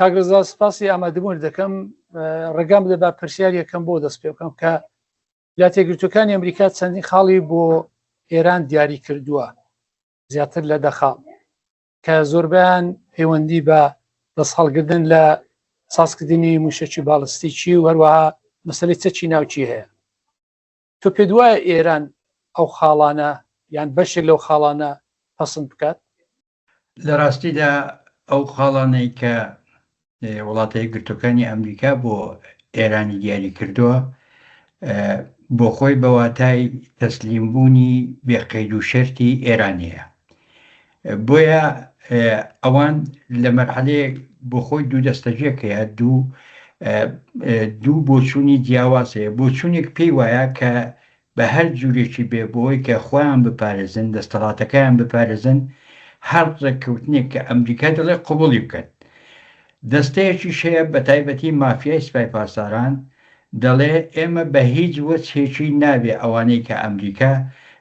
کاگرزا سپاسی ئامادەبوون دەکەم ڕێگام بدە بە پرسیار یەکەم بۆ دەست پێ بکەم کە ویلایەتە یەکگرتووەکانی ئەمریکا چەندین خاڵی بۆ ئێران دیاری کردووە زیاتر لە دەخاڵ کە زۆربیان پەیوەندی بە دەستهەڵگرتن لە سازکردنی موشەکی باڵستیکی و هەروەها مەسەلەی چەکی ناوچی هەیە. تۆ پێت وایە ئێران ئەو خاڵانە یان بەشێک لەو خاڵانە پەسەند بکات؟ لە ڕاستیدا ئەو خاڵانەی کە وڵاتە یەکگرتووەکانی ئەمریکا بۆ ئێرانی دیاری کردووە بۆ خۆی بە واتای تەسلیمبوونی بێقەید و شەرتی ئێرانەیە. بۆیە ئەوان لە مەرحەلەیەک بۆ خۆی دوو دەستەجێکەیە دوو بۆچوونی جیاوازەیە. بۆچوونێک پێی وایە کە بە هەر جوورێکی بێ بۆی کە خۆیان بپارێزن دەستەڵاتەکەیان بپارێزن هەر ڕێککەوتنێک کە ئەمریکا دەڵێ قبوڵی بکەن. دەستەیەکی شەیە بە تایبەتی مافیای سوپای پاسداران دەڵێ ئێمە بە هیچ وەجهێکی نابێ ئەوانەی کە ئەمریکا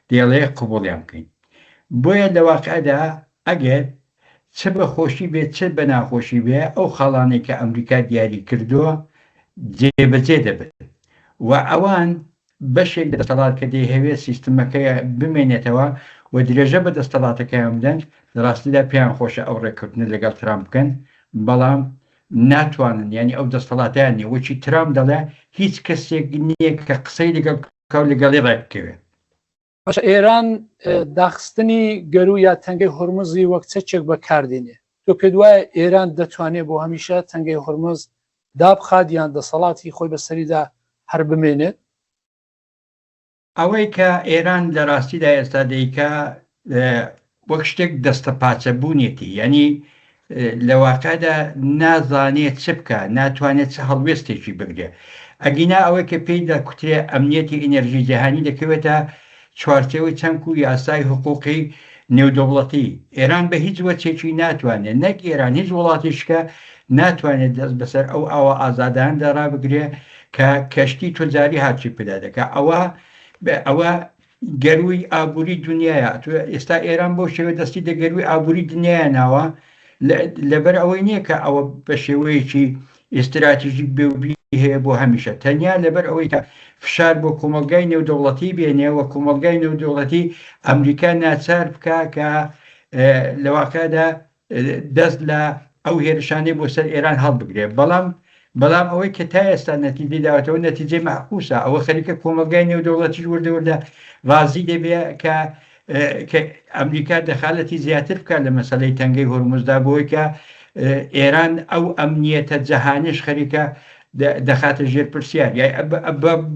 دەڵێ قبوڵیان بکەین. بۆیە لە واقعەدا ئەگەر چ بە خۆشی بێت چ بە ناخۆشی بێ ئەو خاڵانەی کە ئەمریکا دیاری کردووە جێبەجێ دەبێت و ئەوان بەشێک دەسەڵات کە دەیهەوێت سیستمەکەی بمێنێتەوە و درێژە بە دەستەڵاتەکەیان بدەن لە ڕاستیدا پێیان خۆشە ئەو ڕێککەوتنە لەگەڵ ترامپ بکەن بەڵام ناتوانن یعنی ئەو دەستەڵاتیان نیە وەچی ترامپ دەڵێ هیچ کەسێک نییە کە قسەی لەگەڵی ڕێککەوێت. باشە ئێران داخستنی گەرو یا تەنگەی هۆرمزی وەک چەکێک بەکاردێنێ. تۆ پێت وایە ئێران دەتوانێت بۆ هەمیشە تەنگەی هۆرمز دابخات یان دەسەڵاتی خۆی بەسەریدا هەر بمێنێت؟ ئەوەی کە ئێران لە ڕاستیدا ئێستا دەیکا وەک شتێک دەستە پاچە بوونێتی یعنی لە واقعدا نازانێت چ بکە ناتوانێت چه هەڵوێستێکی بگرێ. ئەگینا ئەوەی کە پێی دەکوترێ ئەمنیەتی ئینەرژی جیهانی دەکەوێتە چوارچێوەی چەمک و یاسای حقوقی نێودەوڵەتی. ئێران بە هیچ وەچێکی ناتوانێت نەک ئێران هیچ وڵاتیشکە ناتوانێت دەست بەسەر ئەو ئاوە ئازاداندا ڕابگرێ کە کەشتی تۆجاری هاچی پێدا دەکات. ئەوە گەروی ئابووری دنیاە. ئێستا ئێران بۆ شێوە دەستی دە گەروی ئابووری دنیاە ناوە لەبەر ئەوەی نییە کە ئەوە بە شێوەیەکی ئستراتیژیک بێوبی هەیە بۆ هەمیشە تەنیا لەبەر ئەوەی کە فشار بۆ کۆمەلگای نێودەوڵەتی بێنێ و کۆمەلگای نێودەوڵەتی ئەمریکا ناچار بکە کە لە واقعدا دەست لە ئەو هێرشانەی بۆ سەر ئێران هەڵبگرێ. بەڵام ئەوەی کە تا ئێستا نەتیجە داوەتەوە نەتیجەی مەعکوسە. ئەوە خەریکە کۆمەلگای نێودەوڵەتیش وردەوردە ڕازی دەبێت کە ئەمریکا دەخالەتی زیاتر بکات لە مەسەلەی تەنگەی هۆرمزدا بۆی کە ئێران ئەو ئەمنیەتە جەهانیش خەریکە دەخاتە ژێر پرسیار.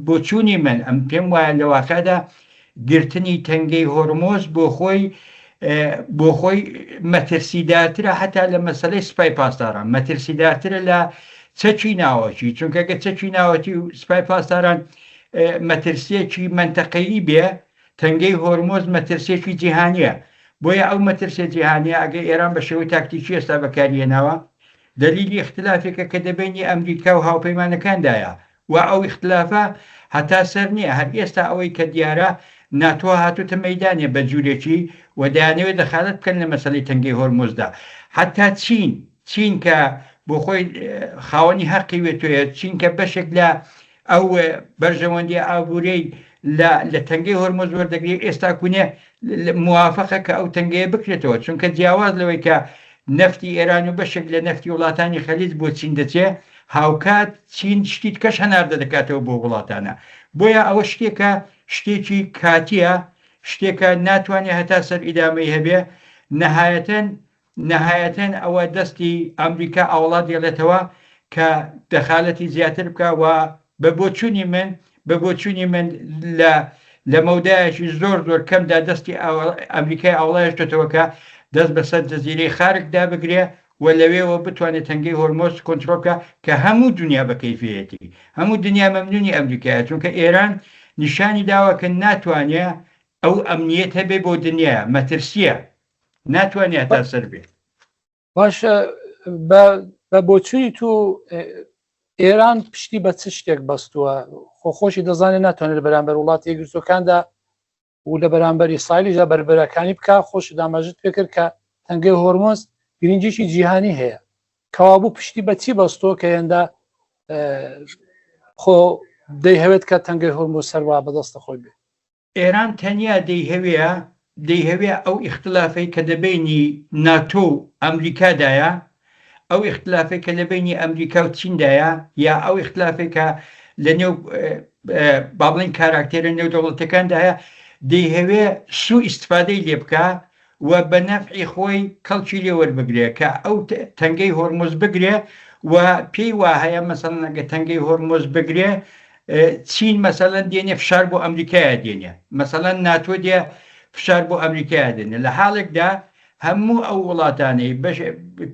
بۆچوونی من ئەم پێم وایە لە واقعدا گرتنی تەنگەی هۆرمۆز بۆ خۆی مەترسیدارترە حتا لە مەسەلەی سوپای پاسداران مەترسیدارترە لە چەکی ناوەکی چونکە گە چەکی ناوەتی و سوپای پاسداران مەترسیەکی منتەقەیی بێ تەنگەی هۆرمۆز مەترسێکی جیهانیە. بۆیە ئەو مەترسێ جیهانیە ئەگە ئێران بە شێوەی تاکتیکی ئێستا بەکارهێناوە دلیلی اختلافێکە کە دەبینی ئەمریکا و هاوپەیمانەکاندایە و ئەو اختلافە هەتا سەر نییە. هەر ئێستا ئەوەی کە دیارە ناتۆ هاتوتە مەیدانێ بە جوورێکی و دەیانەوێت دەخالەت بکەن لە مەسەلەی تەنگەی هۆرمۆزدا. حتا چین کە بۆ خۆی خاوەنی حەقی وێتوێ چین کە بەشێک لە ئەو بەرژەوەندی ئابوورەی لە تەنگەی هۆرمۆز وەردەگرێت ئێستا کوونێ موافقە کە ئەو تەنگەیە بکرێتەوە چونکە جیاواز لەوەی کە نەفتی ئێران و بەشێک لە نەفتی وڵاتانی خەلیج بۆ چین دەچێ هاوکات چین شتی کەش هەناردە دەکاتەوە بۆ وڵاتانە. بۆیە ئەوە شتێکی کاتیە شتێکە ناتوانێت هەتا سەر ئیدامەی هەبێ. نەهایەتەن ئەوە دەستی ئەمریکا ئاوڵا دێڵێتەوە کە دەخالەتی زیاتر بکە و بە بۆچوونی من لە مەودایەکی زۆر کەمدا دەستی ئەمریکای ئاوڵایش دێتەوەکە دەست بەسەر جەزیرەی خارکدا بگرێ و لەوێەوە بتوانێت تەنگەی هۆرمۆز کۆنترۆل بکە کە هەموو دنیا بە کەیفیەتی هەموو دنیا مەمنونی ئەمریکایە چونکە ئێران نیشانی داوە کە ناتوانێت ئەو ئەمنیەت هەبێ بۆ دنیا مەترسیە ناتوانێت تا سەر بێت. باشە بە بۆچووی تو ئێران پشتی بە چ شتێک بەستووە خۆشی دەزانێت ناتوانێت لە بەرامبەر وڵاتی یەکگرتووەکاندا و لە بەرامبەر ئیسرائیلیشدا بەربەرەکانی بکە خۆشی داماژت پێکرد کە تەنگەی هۆرمۆز گرنگیشی جیهانی هەیە کەوابوو پشتی بە چی بەستۆ کە هێندا خۆ دەیهەوێت کە تەنگەی هۆرمۆز سەروا بەدەستە خۆی بێ. ئێران تەنیا دەیهەوێ ئەو ئیختلافەی کە دەبینی ناتۆ و ئەمریکادایە، ئەو ئیختلافێک کە لە بینی ئەمریکا و چیندایە، یا ئەو ئیختلافێکە لە نێو با بڵین کاراکتێرە نێودەوڵەتەکاندایە، دەیهەوێ سوء ئیستفادەی لێ بکە و بە نەفعی خۆی کەڵکی لێ وەربگرێ کە ئەو تەنگەی هۆرمۆز بگرێ و پێی وا هەیە مەسەڵەن ئەگە تەنگەی هۆرمۆز بگرێ چین مەسەڵەن دێنێ فشار بۆ ئەمریکایە دێنێ، مەسەڵەن ناتۆ دێ فشار بۆ ئەمریکایە دێنێ. لە حاڵێکدا هەموو ئەو وڵاتانەی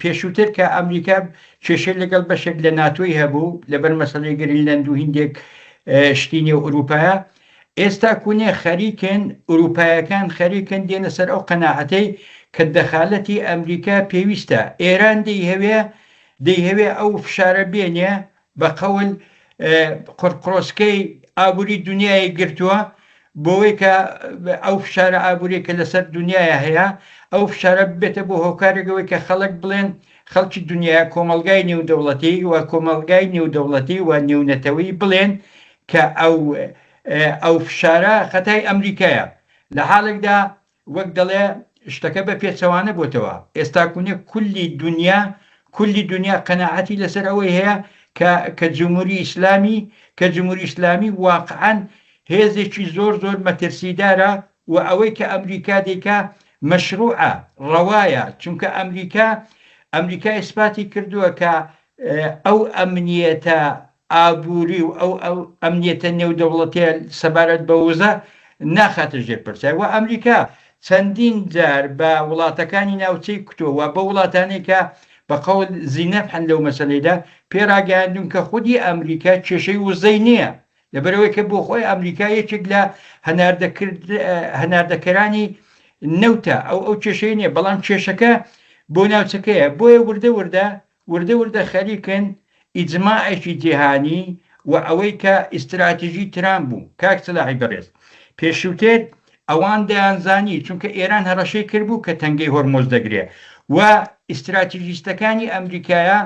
پێشووتر کە ئەمریکا کێشەی لەگەڵ بەشێک لە ناتۆی هەبوو لەبەر مەسەڵەی گرینلەند و هیندێک شتی نێو ئوروپایە، ئێستا کونێ خەریکن ئوروپایەکان خەریکن دێنە سەر ئەو قەناعەتەی کە دەخالەتی ئەمریکا پێویستە. ئێران دەیهەوێ ئەو فشارە بێنێ بە قەول قورقڕۆسکەی ئابووری دنیای گرتووە بۆەوەی کە ئەو فشارە ئابووری کە لەسەر دنیاە هەیە ئەو فشارە بێتە بۆ هۆکارێکەوەی کە خەڵک بڵێن خەڵکی دنیا کۆمەلگای نێودەوڵەتی و کۆمەلگای نێودەوڵەتی و نێونەتەوەی بڵێن کە ئەو فشارە خەتای ئەمریکایە. لە حاڵێکدا وەک دەڵێ شتەکە بە پێچەوانە بۆتەوە. ئێستا کونێ کولی دنیا قەناعەتی لەسەر ئەوەی هەیە کە جمهوری ئیسلامی واقعاً هێزێکی زۆر مەترسیدارە و ئەوەی کە ئەمریکا دێکا مەشروعە ڕەوایە، چونکە ئەمریکا ئیسپاتی کردووە کە ئەو ئەمنیەتە ئابووری و ئەو ئەمنیەتە نێودەوڵەتیە سەبارەت بە وزە ناخاتە ژێر پرسیار. و ئەمریکا چەندین جار بە وڵاتەکانی ناوچەی کتۆوە بە وڵاتانێکە بە قەول زینەفحن لەو مەسەلەیدا پێڕاگەاندون کە خودی ئەمریکا کێشەی وزەی نییە، لەبەرەوەی کە بۆ خۆی ئەمریکا یەکێک لە هەناردەکەرانی نەوتە ئەو کێشەی نییە، بەڵام کێشەکە بۆ ناوچەکەیە. بۆیە وردە خەریکن ئیجماعێکی جیهانی و ئەوەی کە ئیستراتیژی ترامپ بوو. کاک سلاحی بەڕێز پێشووتر ئەوان دەیانزانی، چونکە ئێران هەڕەشەی کردبوو کە تەنگەی هۆرمۆز دەگرێ و ئیستراتیژیستەکانی ئەمریکایە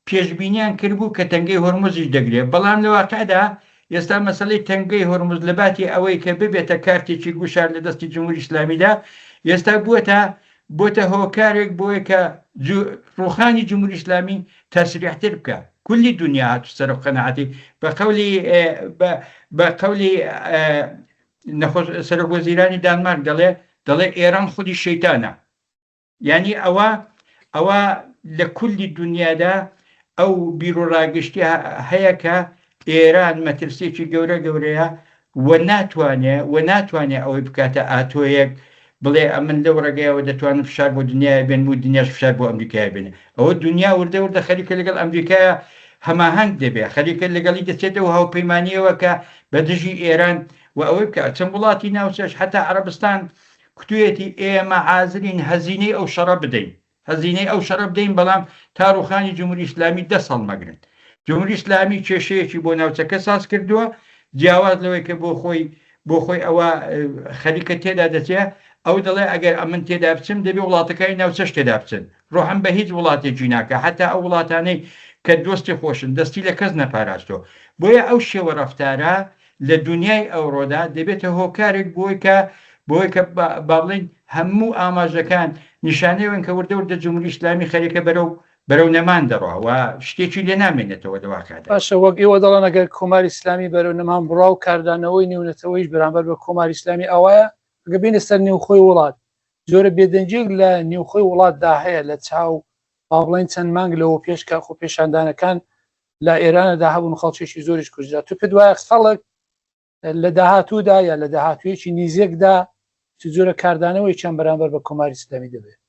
پێشبینیان کردبوو کە تەنگەی هۆرمۆزیش دەگرێت. بەڵام لە واقعدا ئێستا مەسەلەی تەنگەی هۆرمۆز لە باتی ئەوەی کە ببێتە کارتێکی گوشار لە دەستی جمهوری ئیسلامیدا ئێستا بووە هۆکارێک بۆیە کە ڕوخانی جمهوری ئیسلامی تەسریحتر بکە. کولی دنیا هاتو سەر قەناعەتی بە قەولی سەرۆک وەزیرانی دانمارک دەڵێ ئێران خودی شەیتانە. یعنی ئەوە لە کولی دنیادا ئەو بیرۆڕاگەشتی هەیە کە ئێران مەترسێکی گەورەیە و ناتوانێت ئەوەی بکاتە ئاتۆیەک بڵێ ئەمن لەو ڕێگایەوە دەتوانن فشار بۆ دنیای بێن و دنیاش فشار بۆ ئەمریکای بێنێ. ئەوە دنیا وردە خەریکە لەگەڵ ئەمریکایە هەماهەنگ دەبێت، خەریکە لەگەڵی دەچێتەوە هاوپەیمانیەوە کە بە دژی ئێران و ئەوەی بکە. چەند وڵاتی ناوچەش حتا عەرەبستان کتوێتی ئێمە حازرین هەزینەی ئەو شەڕە بدەین بەڵام تا ڕوخانی جمهوری ئیسلامی دەست هەڵمەگرن. جمهوری ئیسلامی کێشەیەکی بۆ ناوچەکە ساز کردووە جیاواز لەوەی کە بۆ خۆی ئەوە خەریکە تێدا دەچێت. ئەو دەڵێ ئەگەر ئەمن تێدا بچم دەبێ وڵاتەکانی ناوچەش تێدا بچن، ڕۆحم بە هیچ وڵاتێکی ناکە، حتا ئەو وڵاتانەی کە دۆستی خۆشن دەستی لە کەس نەپاراستەوە. بۆیە ئەو شێوە ڕەفتارە لە دنیای ئەوڕۆدا دەبێتە هۆکارێک بۆی کە با بڵین هەموو ئاماژەکان نیشانەیەن کە وردە جمهوری ئیسلامی خەریکە بەرەو نەمان دەڕۆ و شتێکی لێ نامێنێتەوە دەواکاتە. باشە وەک ئێوە دەڵێن ئەگەر کۆماری ئیسلامی بەرەو نەمان بڕا و کاردانەوەی نێونەتەوەیش بەرامبەر بە کۆماری ئیسلامی ئەوەیە ئەگە بینە سەر نێوخۆی وڵات زۆرە بێدەنجێک لە نێوخۆی وڵاتدا هەیە لە چاو با بڵین چەند مانگ لەوە پێش کە خۆ پێشاندانەکان لە ئێرانەدا هەبوون خەڵکێکی زۆریش کوژرا. تو پێت وایە خەڵک لە داهاتوودا یا لە داهاتوویەکی نزیکدا زۆرە کاردانەوەی چەند بەرامبەر بە کۆماری ئیسلامی دەبێت؟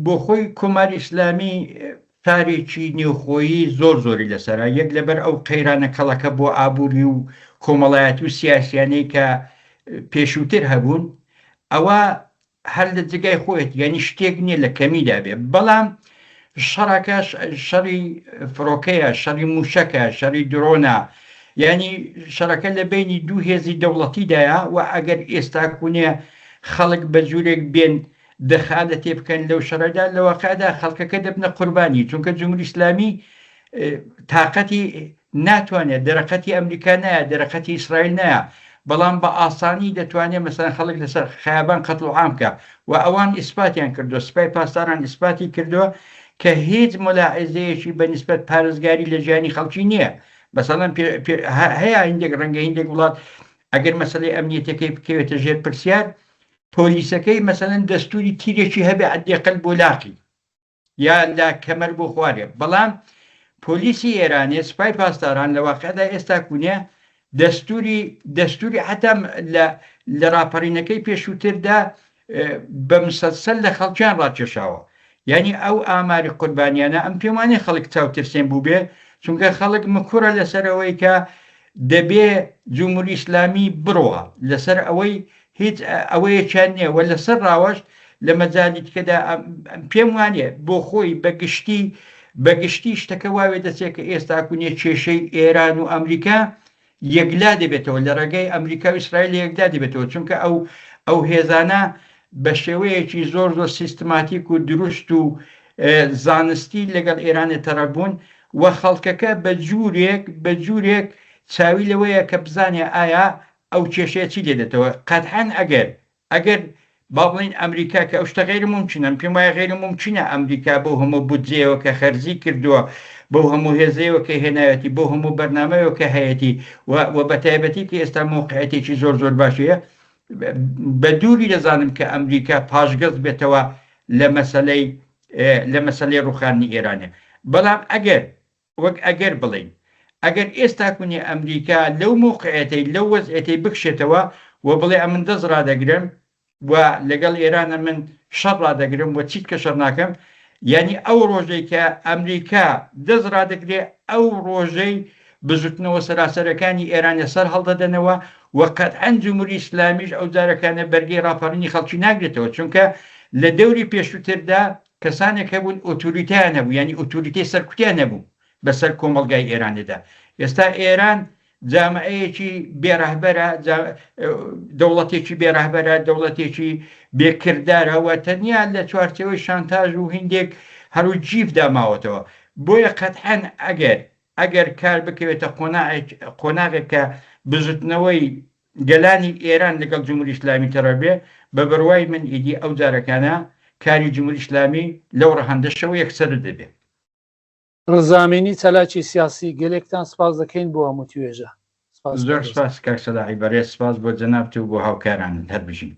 بۆ خۆی کۆماری ئیسلامی تارێکی نێوخۆیی زۆری لەسەرا، یەک لەبەر ئەو قەیرانە کەڵەکە بۆ ئابووری و کۆمەڵایەتی و سیاسیانەی کە پێشووتر هەبوون، ئەوە هەر لە جگای خۆیت یعنی شتێک نییە لە کەمیدا بێ. بەڵام شەڕەکە شەڕی فڕۆکەیە، شەڕی موشەکە، شەڕی درۆنە، یعنی شەڕەکە لە بینی دوو هێزی دەوڵەتیدایە و ئەگەر ئێستا کونێ خەڵک بە جوورێک بێن دەخالە تێ بکەن لەو شەڕەدا لە واقعدا خەڵکەکە دەبنە قوربانی چونکە جمهوری ئیسلامی تااقەتی ناتوانێت دەرەقەتی ئەمریکا نایە دەرەقەتی ئیسرائیل نایە بەڵام بە ئاسانی دەتوانێت مەسەن خەڵک لەسەر خەیابان قەتڵ و عام بکە و ئەوان ئیسپاتیان کردو سپای پاسداران ئیسپاتی کردووە کە هیچ ملاحظەیەکی بەنسبەت پارێزگاری لە ژیانی خەڵکی نییە مثلا هەیە هندێک ڕەنگە هندێک وڵات ئەگەر مەسلەی ئەمنیەتەکەی بکەوێتە ژێر پرسیار پۆلیسەکەی مەسەلەن دەستوری تیرێکی هەبێ عەدێقەل بۆ لاقی یا لا کەمەر بۆ خوارێ بەڵام پۆلیسی ئێرانێ سپای پاسداران لە واقعدا ئێستا کوونێ دەستوری حتا لە راپەڕینەکەی پێشووتردا بە مسەلسەل لە خەڵکیان ڕاکێشاوە یعنی ئەو ئاماری قوربانیانە ئەم پێم وانێ خەڵک چاوترسێن بوو بێ چونکە خەڵک مکوڕە لەسەرەوەی کە دەبێ جمهوری ئیسلامی بڕۆوە لەسەر ئەوەی هیچ ئەوەیەکیان نییە و لەسەر ڕاوەش لە مەجای تکەدا پێم وانێ بۆ خۆی بەگشتی شتەکە واوێ دەچێت کە ئێستا کوونێ کێشەی ئێران و ئەمریکا یەکلا دەبێتەوە لە ڕێگەی ئەمریکا و ئیسرائیل یەکدا دەبێتەوە چونکە ئەو هێزانە بە شێوەیەکی زۆر سیستماتیک و دروست و زانستی لەگەڵ ئێرانە تەڕەبوون و خەڵکەکە بە جوورێک چاوی لەوەیە کە بزانێ ئایا ئەو کێشەیە چی لێدێتەوە قەتعەن ئەگەر با بڵین ئەمریکا کە ئەو شتە غەیر ممکنە پێم وایە غەیر ممکنە ئەمریکا بۆ هەموو بودجەیەوە کە خەرجی کردووە بۆ هەموو هێزەیەوە کە هێنایەتی بۆ هەموو بەرنامەیەوە کە هەیەی و بە تایبەتی کە ئێستا موقعەتێکی زۆر باشەیە بە دووری دەزانم کە ئەمریکا پاشگەز بێتەوە لە مەسەلەی ڕوخانی ئێرانێ بەڵام ئەگەر بڵین ئەگەر ئێستا کوونێ ئەمریکا لەو موقعەتەی لەو وەزعەتەی بکشێتەوە و بڵێ ئەمن دەست ڕادەگرم و لەگەڵ ئێرانە من شەڕ ڕادەگرم و چیت کە شەڕ ناکەم یعنی ئەو ڕۆژەی کە ئەمریکا دەست ڕادەگرێ ئەو ڕۆژەی بزوتنەوە سەراسەرەکانی ئێرانە سەر هەڵدەدەنەوە و قەتعەن جمهوری ئیسلامیش ئەو جارەکانە بەرگەی ڕاپەڕینی خەڵکی ناگرێتەوە چونکە لە دەوری پێشووتردا کەسانێک هەبوون ئۆتۆریتیان نەبوو ینی ئۆتۆریتی سەرکوتیان نەبوو بەسەر کۆمەڵگای ئێرانەدا ئێستا ئێران جامعەیەکی بێڕەهبەرە دەوڵەتێکی بێڕەهبەرە دەوڵەتێکی بێکردارە و تەنیا لە چوارچەوەی شانتاژ و هندێک هەرو جیفدا ماوەتەوە بۆیە قەتعەن ئەگەر کار بکەوێتە قۆناغێک کە بزوتنەوەی گەلانی ئێران لەگەڵ جمهوری ئیسلامی تەڕەبێ بە بڕوای من ئیدی ئەو جارەکانە کاری جمهوری ئیسلامی لەو ڕەهەندەشەوە یەکسەر دەبێت ڕزامینی چەلاکی سیاسی گەلێکتان سپاس دەکەین بۆ هەموو توێژە زۆر سپاس کاک سەلاحی بەڕێز سپاس بۆ جەنابت و بۆ هاوکاران هەر بژین